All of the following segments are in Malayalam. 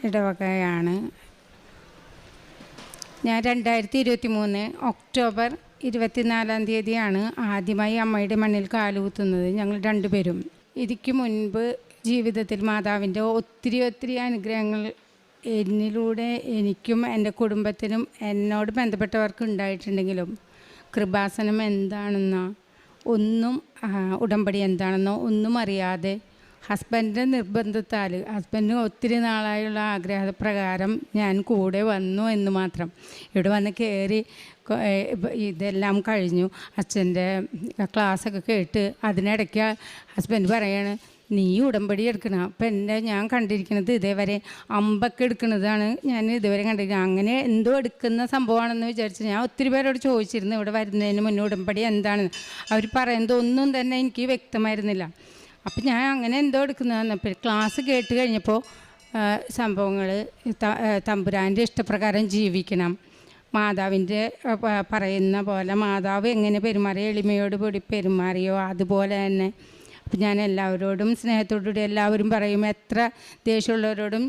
ഇടവകയാണ്. ഞാൻ 2023 ഒക്ടോബർ 24 ആദ്യമായി അമ്മയുടെ മണ്ണിൽ കാലുകുത്തുന്നത്. ഞങ്ങൾ രണ്ടുപേരും. ഇതിക്ക് മുൻപ് ജീവിതത്തിൽ മാതാവിൻ്റെ ഒത്തിരി അനുഗ്രഹങ്ങൾ എന്നിലൂടെ എനിക്കും എൻ്റെ കുടുംബത്തിനും എന്നോട് ബന്ധപ്പെട്ടവർക്ക് ഉണ്ടായിട്ടുണ്ടെങ്കിലും കൃപാസനം എന്താണെന്നോ ഒന്നും ഉടമ്പടി എന്താണെന്നോ ഒന്നും അറിയാതെ ഹസ്ബൻഡിൻ്റെ നിർബന്ധത്താൽ ഹസ്ബൻഡിന് ഒത്തിരി നാളായുള്ള ആഗ്രഹപ്രകാരം ഞാൻ കൂടെ വന്നു എന്ന് മാത്രം. ഇവിടെ വന്ന് കയറി ഇതെല്ലാം കഴിഞ്ഞു. അച്ഛൻ്റെ ക്ലാസ്സൊക്കെ കേട്ട് അതിനിടയ്ക്ക് ഹസ്ബൻഡ് പറയാണ്, നീ ഉടമ്പടി എടുക്കണം. അപ്പം ഞാൻ കണ്ടിരിക്കുന്നത് ഇതേവരെ അമ്പൊക്കെ എടുക്കുന്നതാണ് ഞാൻ ഇതുവരെ കണ്ടിരിക്കുന്നത്. അങ്ങനെ എന്തോ എടുക്കുന്ന സംഭവമാണെന്ന് വിചാരിച്ച് ഞാൻ ഒത്തിരി പേരോട് ചോദിച്ചിരുന്നു ഇവിടെ വരുന്നതിന് മുന്നേ ഉടമ്പടി എന്താണെന്ന്. അവർ പറയുന്നത് ഒന്നും തന്നെ എനിക്ക് വ്യക്തമായിരുന്നില്ല. അപ്പം ഞാൻ അങ്ങനെ എന്തോ എടുക്കുന്നതെന്ന് ക്ലാസ് കേട്ട് കഴിഞ്ഞപ്പോൾ സംഭവങ്ങൾ തമ്പുരാൻ്റെ ഇഷ്ടപ്രകാരം ജീവിക്കണം, മാതാവിൻ്റെ പറയുന്ന പോലെ മാതാവ് എങ്ങനെ പെരുമാറിയോ എളിമയോട് കൂടി പെരുമാറിയോ അതുപോലെ തന്നെ. അപ്പം ഞാൻ എല്ലാവരോടും സ്നേഹത്തോടുകൂടി എല്ലാവരും പറയും, എത്ര ദേഷ്യമുള്ളവരോടും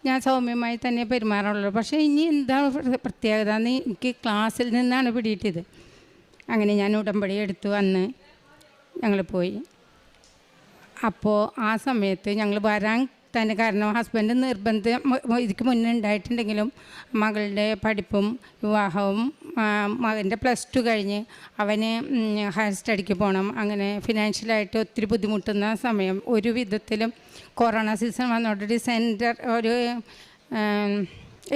ഞാൻ സൗമ്യമായി തന്നെ പെരുമാറുള്ളൂ. പക്ഷേ ഇനി എന്താ പ്രത്യേകത എന്ന് എനിക്ക് ക്ലാസ്സിൽ നിന്നാണ് പിടിയിട്ടത്. അങ്ങനെ ഞാൻ ഉടമ്പടി എടുത്തു വന്ന് ഞങ്ങൾ പോയി. അപ്പോൾ ആ സമയത്ത് ഞങ്ങൾ വരാൻ തന്നെ കാരണം ഹസ്ബൻഡ് നിർബന്ധം ഇതിക്ക് മുന്നേ ഉണ്ടായിട്ടുണ്ടെങ്കിലും മകളുടെ പഠിപ്പും വിവാഹവും മകൻ്റെ +2 കഴിഞ്ഞ് അവന് ഹയർ സ്റ്റഡിക്ക് പോകണം. അങ്ങനെ ഫിനാൻഷ്യലായിട്ട് ഒത്തിരി ബുദ്ധിമുട്ടുന്ന സമയം. ഒരു വിധത്തിലും കൊറോണ സീസൺ വന്നോടൊരു ഒരു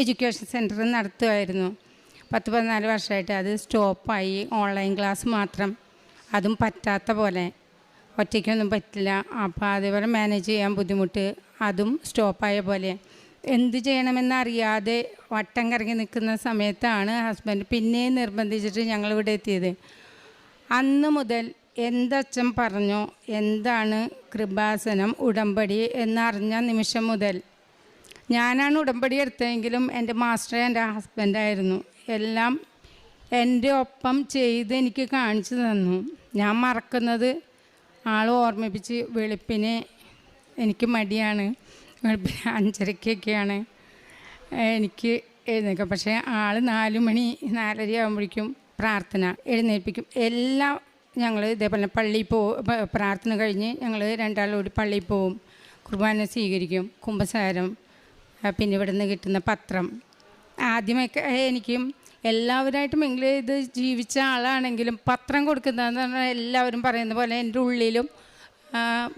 എഡ്യൂക്കേഷൻ സെൻറ്റർ നടത്തുമായിരുന്നു. 10-14 വർഷമായിട്ട് അത് സ്റ്റോപ്പായി. ഓൺലൈൻ ക്ലാസ് മാത്രം, അതും പറ്റാത്ത പോലെ, ഒറ്റയ്ക്കൊന്നും പറ്റില്ല. അപ്പോൾ അതേപോലെ മാനേജ് ചെയ്യാൻ ബുദ്ധിമുട്ട്, അതും സ്റ്റോപ്പായ പോലെ. എന്ത് ചെയ്യണമെന്നറിയാതെ വട്ടം കറങ്ങി നിൽക്കുന്ന സമയത്താണ് ഹസ്ബൻഡ് പിന്നെയും നിർബന്ധിച്ചിട്ട് ഞങ്ങളിവിടെ എത്തിയത്. അന്ന് മുതൽ എന്തച്ഛൻ പറഞ്ഞോ എന്താണ് കൃപാസനം ഉടമ്പടി എന്നറിഞ്ഞ നിമിഷം മുതൽ ഞാനാണ് ഉടമ്പടി എടുത്തതെങ്കിലും എൻ്റെ മാസ്റ്റർ എൻ്റെ ഹസ്ബൻഡായിരുന്നു. എല്ലാം എൻ്റെ ഒപ്പം ചെയ്ത് എനിക്ക് കാണിച്ചു തന്നു. ഞാൻ മറക്കുന്നത് ആൾ ഓർമ്മിപ്പിച്ച്. വെളുപ്പിന് എനിക്ക് മടിയാണ്, വെളുപ്പിന് 5:30 എനിക്ക് എഴുന്നേൽക്കാം. പക്ഷേ ആൾ 4 മണി 4:30 ആകുമ്പോഴേക്കും പ്രാർത്ഥന എഴുന്നേൽപ്പിക്കും. എല്ലാം ഞങ്ങൾ ഇതേപോലെ പള്ളിയിൽ പ്രാർത്ഥന കഴിഞ്ഞ് ഞങ്ങൾ രണ്ടാളോട് പള്ളിയിൽ പോവും, കുർബാന സ്വീകരിക്കും, കുമ്പസാരം, പിന്നെ ഇവിടെ നിന്ന് കിട്ടുന്ന പത്രം. ആദ്യമൊക്കെ എനിക്കും എല്ലാവരുമായിട്ട് മിങ്കിൾ ചെയ്ത് ജീവിച്ച ആളാണെങ്കിലും പത്രം കൊടുക്കുന്നതെന്ന് പറഞ്ഞാൽ എല്ലാവരും പറയുന്ന പോലെ എൻ്റെ ഉള്ളിലും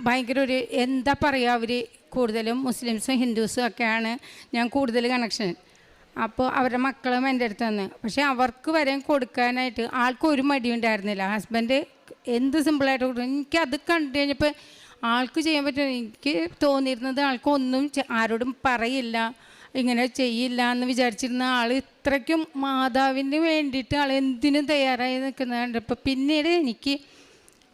ഭയങ്കര ഒരു എന്താ പറയുക, അവർ കൂടുതലും മുസ്ലിംസും ഹിന്ദുസും ഒക്കെയാണ് ഞാൻ കൂടുതൽ കണക്ഷൻ. അപ്പോൾ അവരുടെ മക്കളും എൻ്റെ അടുത്ത് വന്ന്, പക്ഷേ അവർക്ക് വരെ കൊടുക്കാനായിട്ട് ആൾക്കൊരു മടിയുണ്ടായിരുന്നില്ല. ഹസ്ബൻഡ് എന്ത് സിമ്പിളായിട്ട് കൊടുക്കും. എനിക്കത് കണ്ടു കഴിഞ്ഞപ്പോൾ ആൾക്ക് ചെയ്യാൻ പറ്റും. എനിക്ക് തോന്നിയിരുന്നത് ആൾക്കൊന്നും ആരോടും പറയില്ല, ഇങ്ങനെ ചെയ്യില്ല എന്ന് വിചാരിച്ചിരുന്ന ആൾ ഇത്രയ്ക്കും മാതാവിന് വേണ്ടിയിട്ട് ആൾ എന്തിനും തയ്യാറായി നിൽക്കുന്നത് കണ്ടപ്പോൾ പിന്നീട് എനിക്ക്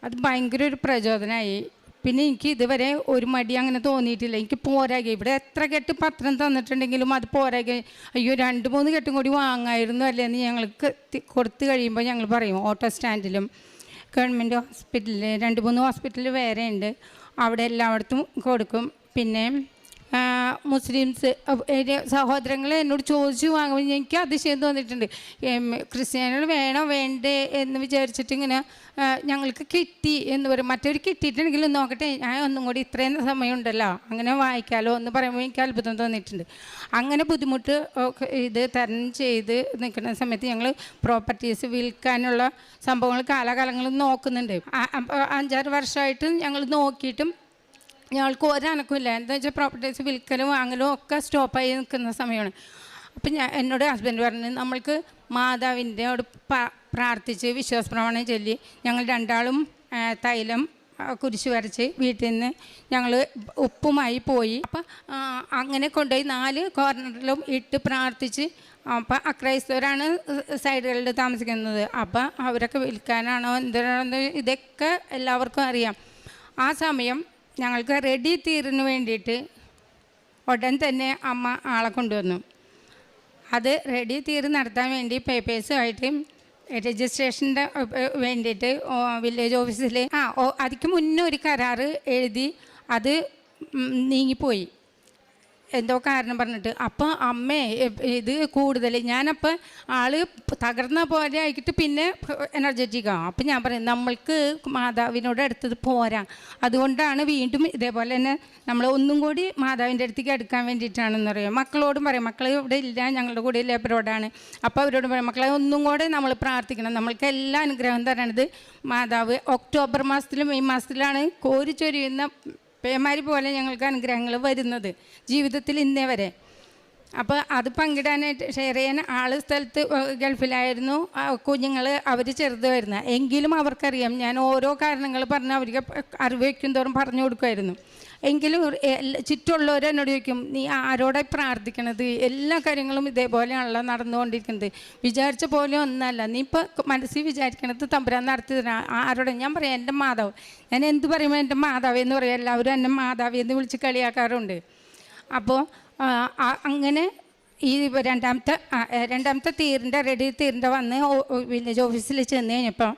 അത് ഭയങ്കര ഒരു പ്രചോദനമായി. പിന്നെ എനിക്ക് ഇതുവരെ ഒരു മടി അങ്ങനെ തോന്നിയിട്ടില്ല. എനിക്ക് പോരാകെ ഇവിടെ എത്ര കെട്ട് പത്രം തന്നിട്ടുണ്ടെങ്കിലും അത് പോരാകെ, അയ്യോ 2-3 കെട്ടും കൂടി വാങ്ങായിരുന്നു അല്ലേ എന്ന് ഞങ്ങൾക്ക് കൊടുത്തു കഴിയുമ്പോൾ ഞങ്ങൾ പറയും. ഓട്ടോ സ്റ്റാൻഡിലും ഗവൺമെൻറ് ഹോസ്പിറ്റലിൽ 2-3 ഹോസ്പിറ്റൽ വേറെ ഉണ്ട്, അവിടെ എല്ലായിടത്തും കൊടുക്കും. പിന്നെ മുസ്ലിംസ് സഹോദരങ്ങൾ എന്നോട് ചോദിച്ചു വാങ്ങുമ്പോൾ എനിക്ക് അതിശയം തോന്നിയിട്ടുണ്ട്. ക്രിസ്ത്യാനികൾ വേണോ വേണ്ടേ എന്ന് വിചാരിച്ചിട്ട് ഇങ്ങനെ ഞങ്ങൾക്ക് കിട്ടി എന്ന് പറയും. മറ്റൊരു കിട്ടിയിട്ടുണ്ടെങ്കിലും നോക്കട്ടെ, ഞാൻ ഒന്നും കൂടി ഇത്രയും സമയമുണ്ടല്ലോ അങ്ങനെ വായിക്കാമല്ലോ എന്ന് പറയുമ്പോൾ എനിക്ക് അത്ഭുതം തോന്നിയിട്ടുണ്ട്. അങ്ങനെ ബുദ്ധിമുട്ട് ഇത് തരണം ചെയ്ത് നിൽക്കുന്ന സമയത്ത് ഞങ്ങൾ പ്രോപ്പർട്ടീസ് വിൽക്കാനുള്ള സംഭവങ്ങൾ കാലാകാലങ്ങളിൽ നോക്കുന്നുണ്ട്. 5-6 വർഷമായിട്ട് ഞങ്ങൾ നോക്കിയിട്ടും ഞങ്ങൾക്ക് ഒരനക്കുമില്ല. എന്താ വെച്ചാൽ പ്രോപ്പർട്ടീസ് വിൽക്കലും വാങ്ങലും ഒക്കെ സ്റ്റോപ്പായി നിൽക്കുന്ന സമയമാണ്. അപ്പം എന്നോട് ഹസ്ബൻഡ് പറഞ്ഞു, നമ്മൾക്ക് മാതാവിൻ്റെയോട് പ്രാർത്ഥിച്ച് വിശ്വാസപ്രമാണം ചൊല്ലി ഞങ്ങൾ രണ്ടാളും തൈലം കുരിശ് വരച്ച് വീട്ടിൽ നിന്ന് ഞങ്ങൾ ഉപ്പുമായി പോയി. അപ്പം അങ്ങനെ കൊണ്ടുപോയി 4 കോർണറിലും ഇട്ട് പ്രാർത്ഥിച്ച്. അപ്പം അക്രൈസ്തവരാണ് സൈഡുകളിൽ താമസിക്കുന്നത്. അപ്പം അവരൊക്കെ വിൽക്കാനാണോ എന്താണോ ഇതൊക്കെ എല്ലാവർക്കും അറിയാം. ആ സമയം ഞങ്ങൾക്ക് റെഡി തീറിന് വേണ്ടിയിട്ട് ഉടൻ തന്നെ അമ്മ ആളെ കൊണ്ടുവന്നു. അത് റെഡി തീർ നടത്താൻ വേണ്ടി പേപ്പേഴ്സുമായിട്ട് രജിസ്ട്രേഷൻ്റെ വേണ്ടിയിട്ട് വില്ലേജ് ഓഫീസിൽ അതിക്ക് മുന്നേ ഒരു കരാറ് എഴുതി അത് നീങ്ങിപ്പോയി. എന്തോ കാരണം പറഞ്ഞിട്ട്. അപ്പോൾ അമ്മേ ഇത് കൂടുതൽ, ഞാനപ്പോൾ ആൾ തകർന്ന പോലെ ആയിട്ട് പിന്നെ എനർജറ്റിക്കാണ്. അപ്പം ഞാൻ പറയും നമ്മൾക്ക് മാതാവിനോട് അടുത്തത് പോരാ, അതുകൊണ്ടാണ് വീണ്ടും ഇതേപോലെ തന്നെ നമ്മൾ ഒന്നും കൂടി മാതാവിൻ്റെ അടുത്തേക്ക് അടുക്കാൻ വേണ്ടിയിട്ടാണെന്ന് പറയും. മക്കളോടും പറയും, മക്കൾ ഇവിടെ ഇല്ല, ഞങ്ങളുടെ കൂടെ ലേബറോടാണ്. അപ്പോൾ അവരോട് പറയും, മക്കളെ ഒന്നും കൂടെ നമ്മൾ പ്രാർത്ഥിക്കണം, നമ്മൾക്ക് എല്ലാ അനുഗ്രഹം തരണത് മാതാവ് ഒക്ടോബർ മാസത്തിലും മെയ് മാസത്തിലാണ് കോരിച്ചൊരിയുന്ന പേമാരി പോലെ ഞങ്ങൾക്ക് അനുഗ്രഹങ്ങൾ വരുന്നത് ജീവിതത്തിൽ ഇന്നേ വരെ. അപ്പോൾ അത് പങ്കിടാനായിട്ട് ഷെയർ ചെയ്യാൻ ആൾ സ്ഥലത്ത് ഗൾഫിലായിരുന്നു, കുഞ്ഞുങ്ങൾ അവർ ചെറുതായിരുന്നു. എങ്കിലും അവർക്കറിയാം ഞാൻ ഓരോ കാരണങ്ങൾ പറഞ്ഞ് അവർക്ക് അറിവ് വയ്ക്കും തോറും പറഞ്ഞു കൊടുക്കുമായിരുന്നു. എങ്കിലും ചുറ്റുമുള്ളവർ എന്നോട് ചോദിക്കും, നീ ആരോടായി പ്രാർത്ഥിക്കണത്? എല്ലാ കാര്യങ്ങളും ഇതേപോലെയാണല്ലോ നടന്നുകൊണ്ടിരിക്കുന്നത്, വിചാരിച്ച പോലെ ഒന്നല്ല, നീ ഇപ്പോൾ മനസ്സിൽ വിചാരിക്കണത് തമ്പുരാൻ നടത്തി തരാം. ആരോടെ? ഞാൻ പറയാം, എൻ്റെ മാതാവ്. ഞാൻ എന്ത് പറയുമ്പോൾ എൻ്റെ മാതാവ് എന്ന് പറയും, എല്ലാവരും എന്നെ മാതാവ് എന്ന് വിളിച്ച് കളിയാക്കാറുണ്ട്. അപ്പോൾ അങ്ങനെ ഈ രണ്ടാമത്തെ തീറിൻ്റെ വന്ന് വില്ലേജ് ഓഫീസിൽ ചെന്ന് കഴിഞ്ഞപ്പോൾ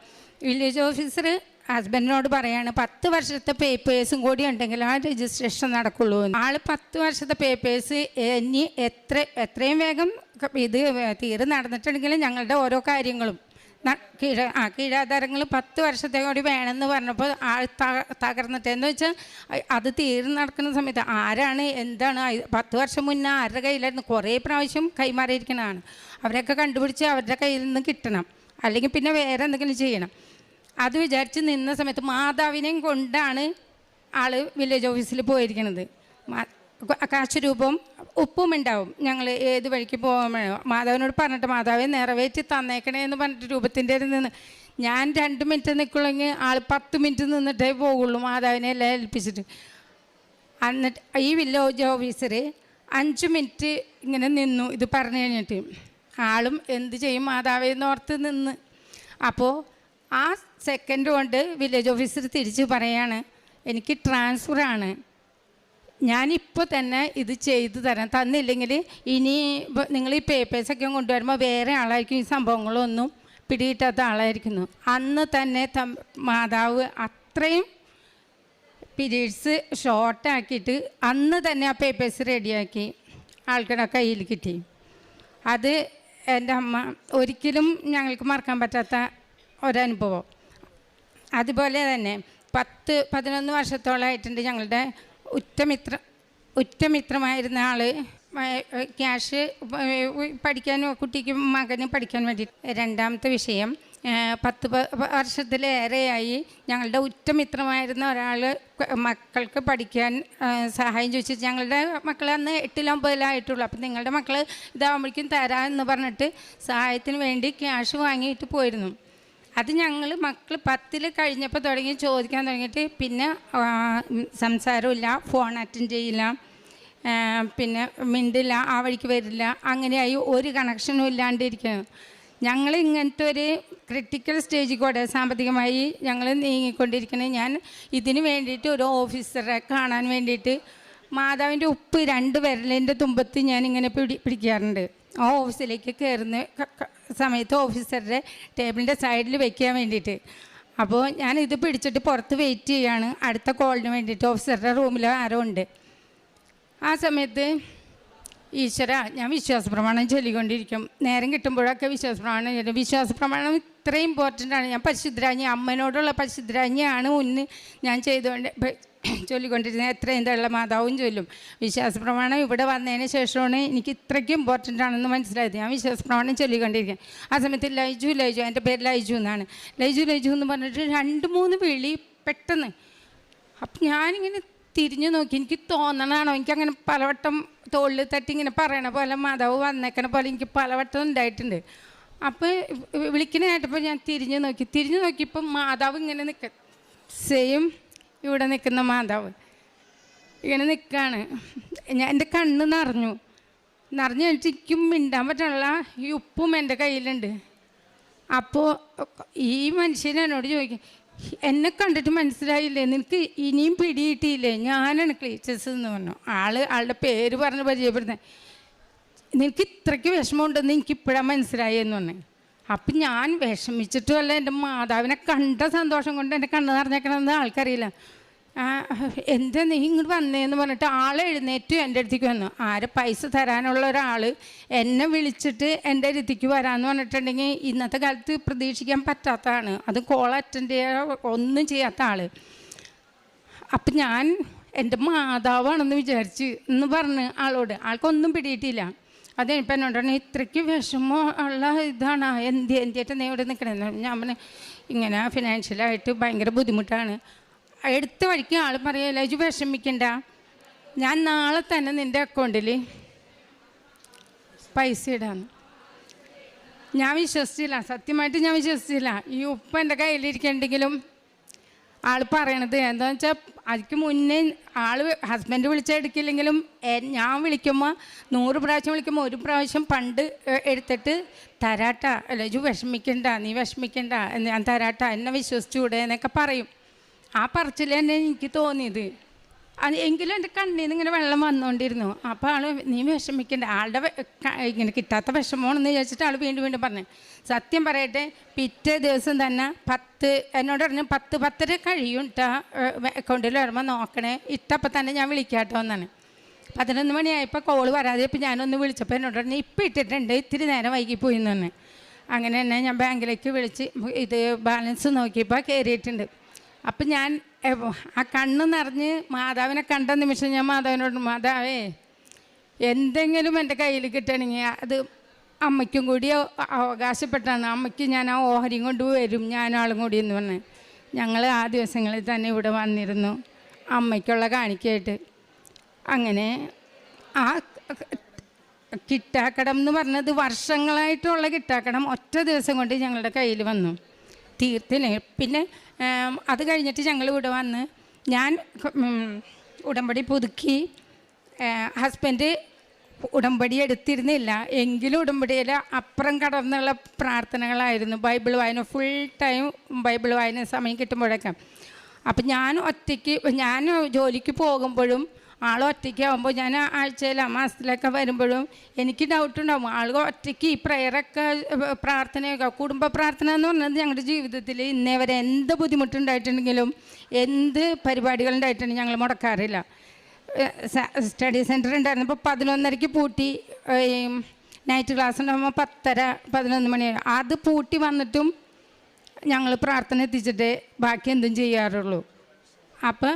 വില്ലേജ് ഓഫീസർ ഹസ്ബൻഡിനോട് പറയാണ് 10 വർഷത്തെ പേപ്പേഴ്സും കൂടി ഉണ്ടെങ്കിൽ ആ രജിസ്ട്രേഷൻ നടക്കുള്ളൂ. ആൾ 10 വർഷത്തെ പേപ്പേഴ്സ് ഇനി എത്രയും വേഗം ഇത് തീര് നടന്നിട്ടുണ്ടെങ്കിൽ ഞങ്ങളുടെ ഓരോ കാര്യങ്ങളും കീഴാധാരങ്ങൾ 10 വർഷത്തെ കൂടി വേണമെന്ന് പറഞ്ഞപ്പോൾ ആൾ തകർന്നിട്ട്. എന്ന് വെച്ചാൽ അത് തീര് നടക്കുന്ന സമയത്ത് ആരാണ് എന്താണ് 10 വർഷം മുന്നേ ആരുടെ കയ്യിലായിരുന്നു കുറേ പ്രാവശ്യം കൈമാറിയിരിക്കുന്നതാണ്. അവരൊക്കെ കണ്ടുപിടിച്ച് അവരുടെ കയ്യിൽ നിന്ന് കിട്ടണം, അല്ലെങ്കിൽ പിന്നെ വേറെ എന്തെങ്കിലും ചെയ്യണം. അത് വിചാരിച്ച് നിന്ന സമയത്ത് മാതാവിനെയും കൊണ്ടാണ് ആൾ വില്ലേജ് ഓഫീസിൽ പോയിരിക്കുന്നത്. കാശ് രൂപം ഉപ്പും ഉണ്ടാവും. ഞങ്ങൾ ഏത് വഴിക്ക് പോകുമ്പോഴോ മാതാവിനോട് പറഞ്ഞിട്ട് മാതാവെ നിറവേറ്റി തന്നേക്കണേ എന്ന് പറഞ്ഞിട്ട് രൂപത്തിൻ്റെ നിന്ന് ഞാൻ 2 മിനിറ്റ് നിൽക്കുള്ളെങ്കിൽ ആൾ 10 മിനിറ്റ് നിന്നിട്ടേ പോകുള്ളൂ മാതാവിനെ എല്ലാം ഏൽപ്പിച്ചിട്ട്. എന്നിട്ട് ഈ വില്ലേജ് ഓഫീസർ 5 മിനിറ്റ് ഇങ്ങനെ നിന്നു ഇത് പറഞ്ഞു കഴിഞ്ഞിട്ട്. ആളും എന്ത് ചെയ്യും മാതാവെന്ന് ഓർത്ത് നിന്ന്. അപ്പോൾ ആ സെക്കൻഡ് കൊണ്ട് വില്ലേജ് ഓഫീസർ തിരിച്ച് പറയാണ്, എനിക്ക് ട്രാൻസ്ഫറാണ്, ഞാനിപ്പോൾ തന്നെ ഇത് ചെയ്തു തരാം, തന്നില്ലെങ്കിൽ ഇനി നിങ്ങൾ ഈ പേപ്പേഴ്സൊക്കെ കൊണ്ടുവരുമ്പോൾ വേറെ ആളായിരിക്കും, ഈ സംഭവങ്ങളൊന്നും പിടികിട്ടാത്ത ആളായിരിക്കുന്നു. അന്ന് തന്നെ മാതാവ് അത്രയും പീരീഡ്സ് ഷോർട്ടാക്കിയിട്ട് അന്ന് തന്നെ ആ പേപ്പേഴ്സ് റെഡിയാക്കി ആൾക്കാരുടെ കയ്യിൽ കിട്ടി. അത് എൻ്റെ അമ്മ ഒരിക്കലും ഞങ്ങൾക്ക് മറക്കാൻ പറ്റാത്ത ഒരനുഭവം. അതുപോലെ തന്നെ 10-11 വർഷത്തോളമായിട്ടുണ്ട് ഞങ്ങളുടെ ഉറ്റമിത്രമായിരുന്ന ആൾ ക്യാഷ് പഠിക്കാൻ കുട്ടിക്ക് മകന് പഠിക്കാൻ വേണ്ടി. രണ്ടാമത്തെ വിഷയം 10 വർഷത്തിലേറെയായി ഞങ്ങളുടെ ഉറ്റമിത്രമായിരുന്ന ഒരാൾ മക്കൾക്ക് പഠിക്കാൻ സഹായം ചോദിച്ചു. ഞങ്ങളുടെ മക്കൾ അന്ന് 8-9 അപ്പം നിങ്ങളുടെ മക്കൾ ഇതാകുമ്പോഴേക്കും തരാമെന്ന് പറഞ്ഞിട്ട് സഹായത്തിന് വേണ്ടി ക്യാഷ് വാങ്ങിയിട്ട് പോയിരുന്നു. അത് ഞങ്ങൾ മക്കൾ 10ൽ കഴിഞ്ഞപ്പോൾ തുടങ്ങി ചോദിക്കാൻ തുടങ്ങിയിട്ട് പിന്നെ സംസാരമില്ല, ഫോൺ അറ്റൻഡ് ചെയ്യില്ല, പിന്നെ മിണ്ടില്ല, ആ വഴിക്ക് വരില്ല, അങ്ങനെയായി ഒരു കണക്ഷനും ഇല്ലാണ്ടിരിക്കുന്നു. ഞങ്ങൾ ഇങ്ങനത്തെ ഒരു ക്രിട്ടിക്കൽ സ്റ്റേജിൽ കൂടെ സാമ്പത്തികമായി ഞങ്ങൾ നീങ്ങിക്കൊണ്ടിരിക്കുന്നത്. ഞാൻ ഇതിന് വേണ്ടിയിട്ട് ഒരു ഓഫീസറെ കാണാൻ വേണ്ടിയിട്ട് മാതാവിൻ്റെ ഉപ്പ് 2 വിരലിൻ്റെ തുമ്പത്ത് ഞാനിങ്ങനെ പിടിക്കാറുണ്ട്. ആ ഓഫീസിലേക്ക് കയറുന്ന സമയത്ത് ഓഫീസറുടെ ടേബിളിൻ്റെ സൈഡിൽ വെക്കാൻ വേണ്ടിയിട്ട്. അപ്പോൾ ഞാനിത് പിടിച്ചിട്ട് പുറത്ത് വെയിറ്റ് ചെയ്യാണ് അടുത്ത കോളിന് വേണ്ടിയിട്ട്. ഓഫീസറുടെ റൂമിൽ ആരോ ഉണ്ട്. ആ സമയത്ത് ഈശ്വര ഞാൻ വിശ്വാസപ്രമാണം ചൊല്ലിക്കൊണ്ടിരിക്കും. നേരം കിട്ടുമ്പോഴൊക്കെ വിശ്വാസപ്രമാണം ചൊല്ലും. വിശ്വാസപ്രമാണം ഇത്രയും ഇമ്പോർട്ടൻ്റാണ്. ഞാൻ പരിശുദ്ധരാജ്ഞി അമ്മനോടുള്ള പരിശുദ്ധരാജ്ഞിയാണ് മുന്ന് ഞാൻ ചൊല്ലിക്കൊണ്ടിരുന്നത്. എത്രയും തള്ള മാതാവും ചൊല്ലും. വിശ്വാസപ്രമാണം ഇവിടെ വന്നതിന് ശേഷമാണ് എനിക്ക് ഇത്രയ്ക്കും ഇമ്പോർട്ടൻ്റ് ആണെന്ന് മനസ്സിലായത്. ഞാൻ വിശ്വാസപ്രമാണം ചൊല്ലിക്കൊണ്ടിരിക്കുക. ആ സമയത്ത് ലൈജു എൻ്റെ പേര് ലൈജു എന്നാണ്. ലൈജു എന്ന് പറഞ്ഞിട്ട് 2-3 വിളി പെട്ടെന്ന്. അപ്പം ഞാനിങ്ങനെ തിരിഞ്ഞു നോക്കി. എനിക്ക് തോന്നണതാണോ, എനിക്കങ്ങനെ പലവട്ടം തോളിൽ തട്ടി ഇങ്ങനെ പറയണ പോലെ മാതാവ് വന്നേക്കണ പോലെ എനിക്ക് പലവട്ടം ഉണ്ടായിട്ടുണ്ട്. അപ്പോൾ വിളിക്കണ കേട്ടപ്പോൾ ഞാൻ തിരിഞ്ഞു നോക്കിയപ്പോൾ മാതാവ് ഇങ്ങനെ നിൽക്കുക, സെയിം ഇവിടെ നിൽക്കുന്ന മാതാവ് ഇങ്ങനെ നിൽക്കുകയാണ്. എൻ്റെ കണ്ണ് നിറഞ്ഞു എനിക്കും മിണ്ടാൻ പറ്റുള്ള ഈ ഉപ്പും എൻ്റെ കയ്യിലുണ്ട്. അപ്പോൾ ഈ മനുഷ്യൻ എന്നോട് ചോദിക്കും, എന്നെ കണ്ടിട്ട് മനസ്സിലായില്ലേ, നിനക്ക് ഇനിയും പിടിയിട്ടില്ലേ, ഞാനാണ് ക്ലീച്ചസ് എന്ന് പറഞ്ഞു. ആളുടെ പേര് പറഞ്ഞ് പരിചയപ്പെടുന്നത്. നിനക്ക് ഇത്രയ്ക്ക് വിഷമമുണ്ടെന്ന് എനിക്കിപ്പോഴാണ് മനസ്സിലായി എന്ന് പറഞ്ഞു. അപ്പം ഞാൻ വിഷമിച്ചിട്ടുമല്ല, എൻ്റെ മാതാവിനെ കണ്ട സന്തോഷം കൊണ്ട് എൻ്റെ കണ്ണ് നിറഞ്ഞേക്കണമെന്ന് ആൾക്കറിയില്ല. എന്താ നീ ഇങ്ങോട്ട് വന്നേന്ന് പറഞ്ഞിട്ട് ആൾ എഴുന്നേറ്റ് എൻ്റെ അടുത്തേക്ക് വന്നു. ആരെ പൈസ തരാനുള്ള ഒരാൾ എന്നെ വിളിച്ചിട്ട് എൻ്റെ അടുത്തേക്ക് വരാമെന്ന് പറഞ്ഞിട്ടുണ്ടെങ്കിൽ ഇന്നത്തെ കാലത്ത് പ്രതീക്ഷിക്കാൻ പറ്റാത്തതാണ്. അത് കോൾ അറ്റൻഡ് ചെയ്യുക ഒന്നും ചെയ്യാത്ത ആൾ. അപ്പം ഞാൻ എൻ്റെ മാതാവാണെന്ന് വിചാരിച്ച് എന്ന് പറഞ്ഞ് ആൾക്കൊന്നും പിടിയിട്ടില്ല. അത് ഇപ്പം എന്നോട് പറഞ്ഞു ഇത്രയ്ക്ക് വിഷമം ഉള്ള ഇതാണ് എന്തിയായിട്ട് നീ ഇവിടെ നിൽക്കണമെന്ന്. ഞാൻ പറഞ്ഞു ഇങ്ങനെ ഫിനാൻഷ്യലായിട്ട് ഭയങ്കര ബുദ്ധിമുട്ടാണ്. എടുത്ത വഴിക്ക് ആൾ പറയല്ല ഇത് വിഷമിക്കണ്ട, ഞാൻ നാളെ തന്നെ നിൻ്റെ അക്കൗണ്ടിൽ പൈസ ഇടാന്ന്. ഞാൻ വിശ്വസിച്ചില്ല, സത്യമായിട്ട് ഞാൻ വിശ്വസിച്ചില്ല. ഈ ഉപ്പ് എൻ്റെ കയ്യിലിരിക്കണ്ടെങ്കിലും ആൾ പറയണത് എന്താണെന്ന് വെച്ചാൽ അതിക്ക് മുന്നേ ഹസ്ബൻഡ് വിളിച്ചെടുക്കില്ലെങ്കിലും ഞാൻ വിളിക്കുമ്പോൾ 100 പ്രാവശ്യം വിളിക്കുമ്പോൾ 1 പ്രാവശ്യം പണ്ട് എടുത്തിട്ട് തരാട്ടാ, അല്ല ഇത് വിഷമിക്കണ്ട, നീ വിഷമിക്കണ്ട, ഞാൻ തരാട്ടാ, എന്നെ വിശ്വസിച്ചൂടെ എന്നൊക്കെ പറയും. ആ പറച്ചിൽ തന്നെ എനിക്ക് തോന്നിയത്. എങ്കിലും എൻ്റെ കണ്ണിൽ നിന്ന് ഇങ്ങനെ വെള്ളം വന്നുകൊണ്ടിരുന്നു. അപ്പോൾ ആൾ നീ വിഷമിക്കണ്ട, ആളുടെ ഇങ്ങനെ കിട്ടാത്ത വിഷമമാണെന്ന് വിചാരിച്ചിട്ട് ആൾ വീണ്ടും വീണ്ടും പറഞ്ഞു. സത്യം പറയട്ടെ, പിറ്റേ ദിവസം തന്നെ എന്നോട് പറഞ്ഞു 10-10:30 കഴിയും ഇട്ടാ അക്കൗണ്ടിൽ വരുമ്പോൾ നോക്കണേ, ഇട്ടപ്പോൾ തന്നെ ഞാൻ വിളിക്കാട്ടോ എന്നാണ്. 11 മണിയായപ്പോൾ കോള് വരാതെ ഇപ്പം ഞാനൊന്ന് വിളിച്ചപ്പോൾ എന്നോട് പറഞ്ഞു ഇപ്പം ഇട്ടിട്ടുണ്ട്, ഇത്തിരി നേരം വൈകിപ്പോയി എന്ന് പറഞ്ഞു. അങ്ങനെ തന്നെ ഞാൻ ബാങ്കിലേക്ക് വിളിച്ച് ഇത് ബാലൻസ് നോക്കിയപ്പോൾ കയറിയിട്ടുണ്ട്. അപ്പം ഞാൻ ആ കണ്ണ് നിറഞ്ഞ് മാതാവിനെ കണ്ട നിമിഷം ഞാൻ മാതാവിനോട് മാതാവേ എന്തെങ്കിലും എൻ്റെ കയ്യിൽ കിട്ടണമെങ്കിൽ അത് അമ്മയ്ക്കും കൂടി അവകാശപ്പെട്ടാണ്, അമ്മയ്ക്ക് ഞാൻ ആ ഓഹരിയും കൊണ്ട് വരും ഞാനാളും കൂടി എന്ന് പറഞ്ഞ് ഞങ്ങൾ ആ ദിവസങ്ങളിൽ തന്നെ ഇവിടെ വന്നിരുന്നു അമ്മയ്ക്കുള്ള കാണിക്കയായിട്ട്. അങ്ങനെ ആ കിട്ടാക്കടം എന്ന് പറഞ്ഞത് വർഷങ്ങളായിട്ടുള്ള കിട്ടാക്കടം ഒറ്റ ദിവസം കൊണ്ട് ഞങ്ങളുടെ കയ്യിൽ വന്നു തീർത്തില്ല. പിന്നെ അത് കഴിഞ്ഞിട്ട് ഞങ്ങൾ ഇവിടെ വന്ന് ഞാൻ ഉടമ്പടി പുതുക്കി. ഹസ്ബൻഡ് ഉടമ്പടി എടുത്തിരുന്നില്ല, എങ്കിലും ഉടമ്പടിയിൽ അപ്പുറം കടന്നുള്ള പ്രാർത്ഥനകളായിരുന്നു. ബൈബിൾ വായന ഫുൾ ടൈം ബൈബിൾ വായന സമയം കിട്ടുമ്പോഴൊക്കെ. അപ്പം ഞാൻ ജോലിക്ക് പോകുമ്പോഴും ആൾ ഒറ്റയ്ക്കാവുമ്പോൾ ഞാൻ ആഴ്ചയിൽ മാസത്തിലൊക്കെ വരുമ്പോഴും എനിക്ക് ഡൗട്ടുണ്ടാവും. ആൾ ഒറ്റയ്ക്ക് ഈ പ്രയറൊക്കെ പ്രാർത്ഥനയൊക്കെ കുടുംബ പ്രാർത്ഥന എന്ന് പറഞ്ഞത് ഞങ്ങളുടെ ജീവിതത്തിൽ ഇന്നേ വരെ എന്ത് ബുദ്ധിമുട്ടുണ്ടായിട്ടുണ്ടെങ്കിലും എന്ത് പരിപാടികളുണ്ടായിട്ടുണ്ടെങ്കിൽ ഞങ്ങൾ മുടക്കാറില്ല. സ്റ്റഡി സെൻറ്റർ ഉണ്ടായിരുന്നപ്പോൾ 11:30 പൂട്ടി, നൈറ്റ് ക്ലാസ് ഉണ്ടാകുമ്പോൾ 10:30-11 മണി അത് പൂട്ടി വന്നിട്ടും ഞങ്ങൾ പ്രാർത്ഥന എത്തിച്ചിട്ട് ബാക്കി എന്തും ചെയ്യാറുള്ളൂ. അപ്പോൾ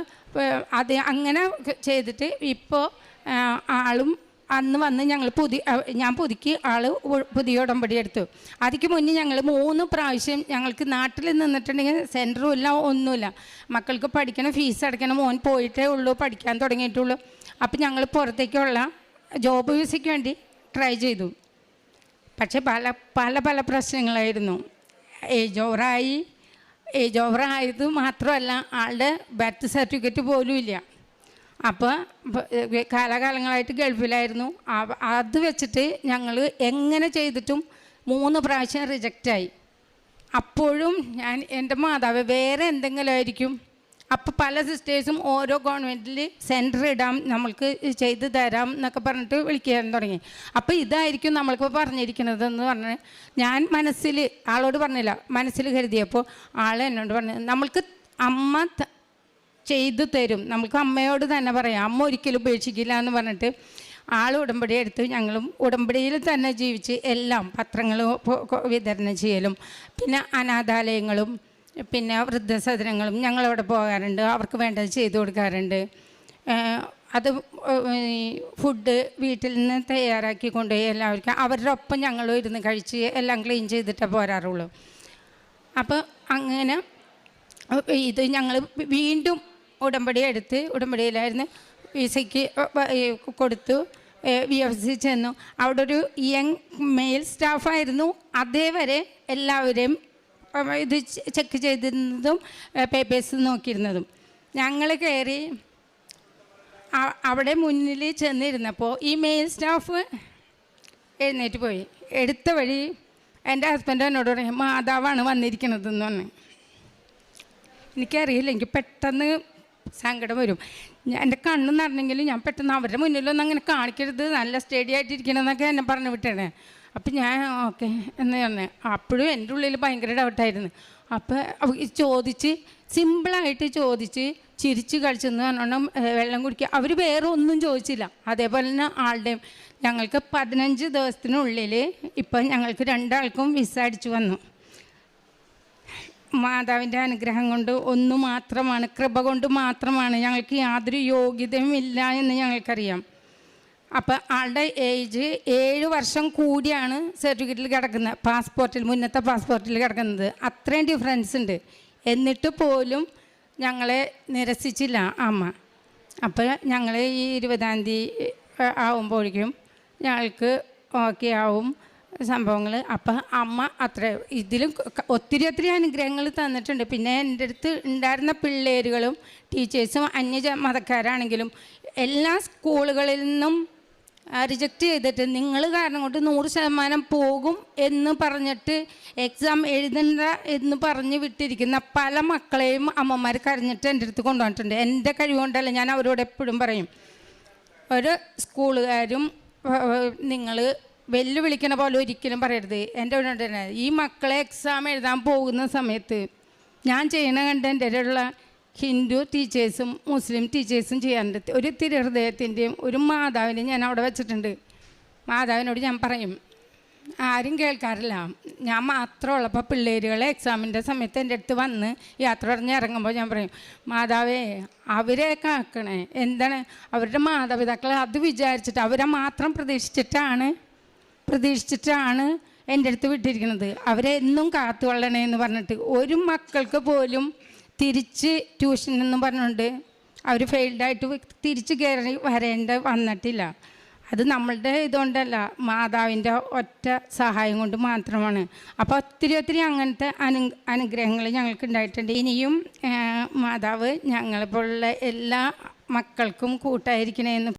അത് അങ്ങനെ ചെയ്തിട്ട് ഇപ്പോൾ ആളും അന്ന് വന്ന് ഞാൻ പുതുക്കി ആൾ പുതിയ ഉടമ്പടി എടുത്തു. അതിക്ക് മുന്നേ ഞങ്ങൾ 3 പ്രാവശ്യം ഞങ്ങൾക്ക് നാട്ടിൽ നിന്നിട്ടുണ്ടെങ്കിൽ സെൻറ്ററും ഇല്ല ഒന്നുമില്ല. മക്കൾക്ക് പഠിക്കണം, ഫീസ് അടയ്ക്കണം, മോൻ പോയിട്ടേ ഉള്ളൂ, പഠിക്കാൻ തുടങ്ങിയിട്ടുള്ളൂ. അപ്പം ഞങ്ങൾ പുറത്തേക്കുള്ള ജോബ് വിസയ്ക്ക് വേണ്ടി ട്രൈ ചെയ്തു. പക്ഷേ പല പ്രശ്നങ്ങളായിരുന്നു. ഏജ് ഓവറായത് മാത്രമല്ല ആളുടെ ബർത്ത് സർട്ടിഫിക്കറ്റ് പോലും ഇല്ല. അപ്പോൾ കാലാകാലങ്ങളായിട്ട് ഗൾഫിലായിരുന്നു. അത് വെച്ചിട്ട് ഞങ്ങൾ എങ്ങനെ ചെയ്തിട്ടും 3 പ്രാവശ്യം റിജക്റ്റായി. അപ്പോഴും ഞാൻ എൻ്റെ മാതാവ് വേറെ എന്തെങ്കിലും ആയിരിക്കും. അപ്പോൾ പല സിസ്റ്റേഴ്സും ഓരോ ഗവൺമെൻറ്റിൽ സെൻറ്റർ ഇടാം, നമ്മൾക്ക് ചെയ്ത് തരാം എന്നൊക്കെ പറഞ്ഞിട്ട് വിളിക്കാൻ തുടങ്ങി. അപ്പോൾ ഇതായിരിക്കും നമ്മൾക്ക് പറഞ്ഞിരിക്കുന്നതെന്ന് പറഞ്ഞ് ഞാൻ ആളോട് പറഞ്ഞില്ല, മനസ്സിൽ കരുതിയപ്പോൾ ആൾ എന്നോട് പറഞ്ഞു നമ്മൾക്ക് അമ്മ ചെയ്തു തരും, നമുക്ക് അമ്മയോട് തന്നെ പറയാം, അമ്മ ഒരിക്കലും ഉപേക്ഷിക്കില്ല എന്ന് പറഞ്ഞിട്ട് ആൾ ഉടമ്പടി എടുത്ത് ഞങ്ങളും ഉടമ്പടിയിൽ തന്നെ ജീവിച്ച് എല്ലാം പത്രങ്ങൾ വിതരണം ചെയ്യലും പിന്നെ അനാഥാലയങ്ങളും പിന്നെ വൃദ്ധസദനങ്ങളും ഞങ്ങളവിടെ പോകാറുണ്ട്, അവർക്ക് വേണ്ടത് ചെയ്തു കൊടുക്കാറുണ്ട്. അത് ഫുഡ് വീട്ടിൽ നിന്ന് തയ്യാറാക്കി കൊണ്ടുപോയി എല്ലാവർക്കും അവരുടെ ഒപ്പം ഞങ്ങളും ഇരുന്ന് കഴിച്ച് എല്ലാം ക്ലീൻ ചെയ്തിട്ടേ പോരാറുള്ളൂ. അപ്പോൾ അങ്ങനെ ഇത് ഞങ്ങൾ വീണ്ടും ഉടമ്പടി എടുത്ത് ഉടമ്പടിയിലായിരുന്നു വിസയ്ക്ക് കൊടുത്തു. VFC ചെന്നു. അവിടെ ഒരു യങ് മെയിൽ സ്റ്റാഫായിരുന്നു. അതേവരെ എല്ലാവരെയും ഇത് ചെക്ക് ചെയ്തിരുന്നതും പേപ്പേഴ്സ് നോക്കിയിരുന്നതും. ഞങ്ങൾ കയറി അവിടെ മുന്നിൽ ചെന്നിരുന്നപ്പോൾ ഈ മെയിൽ സ്റ്റാഫ് എഴുന്നേറ്റ് പോയി. എടുത്ത വഴി എൻ്റെ ഹസ്ബൻഡ് എന്നോട് പറയും മാതാവാണ് വന്നിരിക്കുന്നതെന്ന് പറഞ്ഞു. എനിക്കറിയില്ല, എനിക്ക് പെട്ടെന്ന് സങ്കടം വരും. എൻ്റെ കണ്ണ് നിറഞ്ഞെങ്കിലും ഞാൻ പെട്ടെന്ന് അവരുടെ മുന്നിലൊന്നും അങ്ങനെ കാണിക്കരുത്, നല്ല സ്റ്റഡി ആയിട്ടിരിക്കണമെന്നൊക്കെ എന്നെ പറഞ്ഞു വിട്ടേ. അപ്പം ഞാൻ ഓക്കെ എന്ന് പറഞ്ഞു. അപ്പോഴും എൻ്റെ ഉള്ളിൽ ഭയങ്കര ഡൗട്ടായിരുന്നു. അപ്പോൾ സിമ്പിളായിട്ട് ചോദിച്ച് ചിരിച്ച് കളിച്ചെന്ന് പറഞ്ഞോണം വെള്ളം കുടിക്കുക. അവർ വേറെ ഒന്നും ചോദിച്ചില്ല. അതേപോലെ തന്നെ ആളുടെയും ഞങ്ങൾക്ക് 15 ദിവസത്തിനുള്ളിൽ ഇപ്പം ഞങ്ങൾക്ക് 2 ആൾക്കും വിസ അടിച്ചു വന്നു. മാതാവിൻ്റെ അനുഗ്രഹം കൊണ്ട് ഒന്നു മാത്രമാണ്, കൃപ കൊണ്ട് മാത്രമാണ്. ഞങ്ങൾക്ക് യാതൊരു യോഗ്യതയും ഇല്ല എന്ന് ഞങ്ങൾക്കറിയാം. അപ്പോൾ ആളുടെ ഏജ് 7 വർഷം കൂടിയാണ് സർട്ടിഫിക്കറ്റിൽ കിടക്കുന്നത്, പാസ്പോർട്ടിൽ, മുന്നത്തെ പാസ്പോർട്ടിൽ കിടക്കുന്നത്. അത്രയും ഡിഫറൻസ് ഉണ്ട്. എന്നിട്ട് പോലും ഞങ്ങളെ നിരസിച്ചില്ല അമ്മ. അപ്പോൾ ഞങ്ങൾ ഈ 20-ാം തീയതി ആവുമ്പോഴേക്കും ഞങ്ങൾക്ക് ഓക്കെ ആവും സംഭവങ്ങൾ. അപ്പം അമ്മ അത്ര ഇതിലും ഒത്തിരി അനുഗ്രഹങ്ങൾ തന്നിട്ടുണ്ട്. പിന്നെ എൻ്റെ അടുത്ത് ഉണ്ടായിരുന്ന പിള്ളേരുകളും ടീച്ചേഴ്സും മതക്കാരാണെങ്കിലും എല്ലാ സ്കൂളുകളിൽ നിന്നും റിജക്റ്റ് ചെയ്തിട്ട് നിങ്ങൾ കാരണം കൊണ്ട് 100% പോകും എന്ന് പറഞ്ഞിട്ട് എക്സാം എഴുതണ്ട എന്ന് പറഞ്ഞ് വിട്ടിരിക്കുന്ന പല മക്കളെയും അമ്മമാർ കരഞ്ഞിട്ട് എൻ്റെ അടുത്ത് കൊണ്ടുവന്നിട്ടുണ്ട്. എൻ്റെ കഴിവുകൊണ്ടല്ല, ഞാൻ അവരോട് എപ്പോഴും പറയും, ഒരു സ്കൂളുകാരും നിങ്ങൾ വെല്ലുവിളിക്കണ പോലെ ഒരിക്കലും പറയരുത്. എൻ്റെ അവിടെ തന്നെ ഈ മക്കളെ എക്സാം എഴുതാൻ പോകുന്ന സമയത്ത് ഞാൻ ചെയ്യണ കണ്ട് എൻ്റെ ഉള്ള ഹിന്ദു ടീച്ചേഴ്സും മുസ്ലിം ടീച്ചേഴ്സും ചെയ്യാറുണ്ട്. ഒരു തിരുഹൃദയത്തിൻ്റെയും ഒരു മാതാവിനെയും ഞാൻ അവിടെ വെച്ചിട്ടുണ്ട്. മാതാവിനോട് ഞാൻ പറയും, ആരും കേൾക്കാറില്ല, ഞാൻ മാത്രമുള്ളപ്പോൾ പിള്ളേരുകളെ എക്സാമിൻ്റെ സമയത്ത് എൻ്റെ അടുത്ത് വന്ന് യാത്ര പറഞ്ഞ് ഇറങ്ങുമ്പോൾ ഞാൻ പറയും, മാതാവേ അവരെയൊക്കെ ആക്കണേ. എന്താണ് അവരുടെ മാതാപിതാക്കൾ അത് വിചാരിച്ചിട്ട് അവരെ മാത്രം പ്രതീക്ഷിച്ചിട്ടാണ് എൻ്റെ അടുത്ത് വിട്ടിരിക്കുന്നത്. അവരെ എന്നും കാത്തുകൊള്ളണേ എന്ന് പറഞ്ഞിട്ട് ഒരു മക്കൾക്ക് പോലും തിരിച്ച് ട്യൂഷൻ എന്ന് പറഞ്ഞുകൊണ്ട് അവർ ഫെയിൽഡായിട്ട് തിരിച്ച് കയറി വന്നിട്ടില്ല. അത് നമ്മളുടെ ഇതുകൊണ്ടല്ല, മാതാവിൻ്റെ ഒറ്റ സഹായം കൊണ്ട് മാത്രമാണ്. അപ്പോൾ ഒത്തിരി അങ്ങനത്തെ അനുഗ്രഹങ്ങൾ ഞങ്ങൾക്ക് ഉണ്ടായിട്ടുണ്ട്. ഇനിയും മാതാവ് ഞങ്ങളെപ്പോലുള്ള എല്ലാ മക്കൾക്കും കൂട്ടായിരിക്കണേ എന്ന്